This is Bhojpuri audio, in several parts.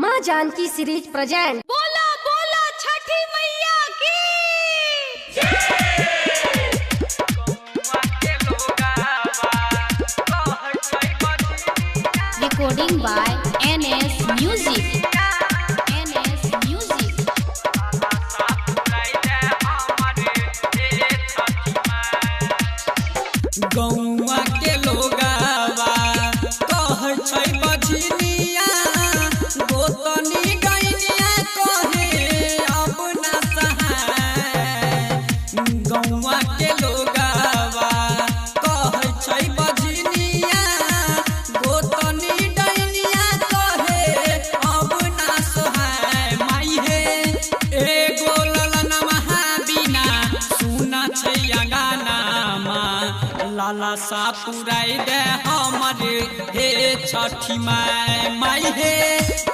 माँ जानकी सीरीज प्रेजेंट। बोला बोला छठी मैया की रिकॉर्डिंग बाय NS म्यूजिक। गौवा के लोगावा कह छै बजनिया गोतनी गैनिया कहे अब ना सहाय। गौवा के लोगावा कह छै बजनिया गोतनी गैनिया कहे अब ना सहाय। माई हे एगो ललना महाबिना सुना छै गाना लाला सा पुराई दे हमरे हे छठी माई हे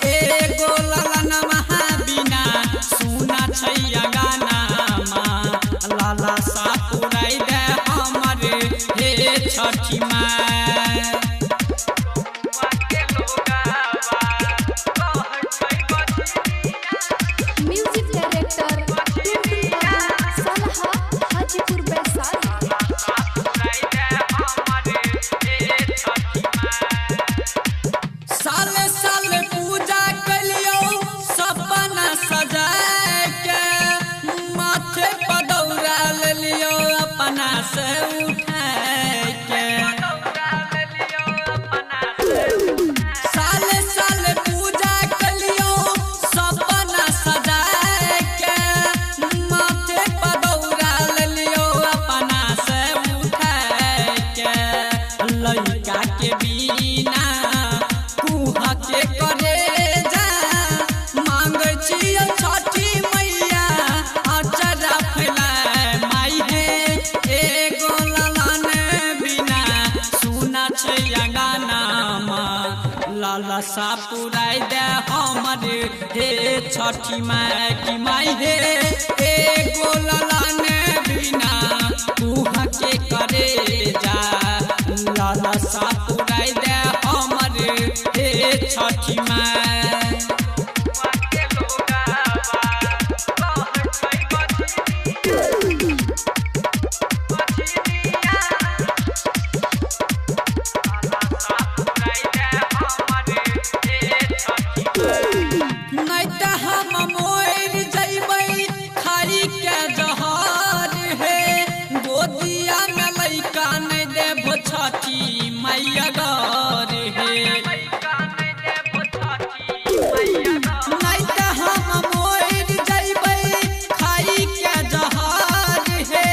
एगो ललन महाबिना सुना छैया गाना लाला सा पुराई दे हमरे हे छठी माई। म्यूजिक डायरेक्टर सलहा हाजीपुर वैशाली। साले साले पूजा कलियो सपना सजाए के माथे पर दौड़ा लियो अपना से उठाए के। साले साले पूजा कलियो सपना सजाए के माथे पर दौड़ा लियो अपना से उठाए के। लइका के बिना कुहा के करे जा मांग छियो छठी मैया अचरा फैलाए। माई हे एगो ललन बिना सुना छैया गाना लाला सा पुराई दे हमरे हे छठी माई की। माई हे एगो ललन बिना कुहा के करे जा लाला सा पुराई दे हमरे हे छठी माई। नहीं तो हम मोर जइबै खाई के जहर हे गोदिया में लइका नहीं देबो छठी मैया डर हे। नहीं तो हम मोर जइबै खाई के जहर हे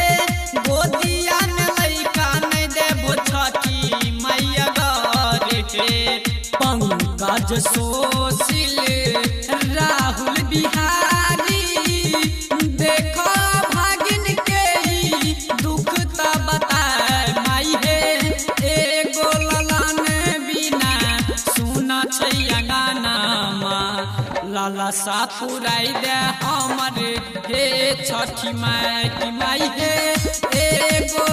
गोदिया में लइका नहीं देबो छठी मैया डर हे। पंकज सोशिल राहुल बिहारी देखो भागिन के ही दुख त बताए। माई हे एगो ललन बिना सुना छैया गाना लाला सा पुराई दे हमरे हे छठी माई की। माई हे एगो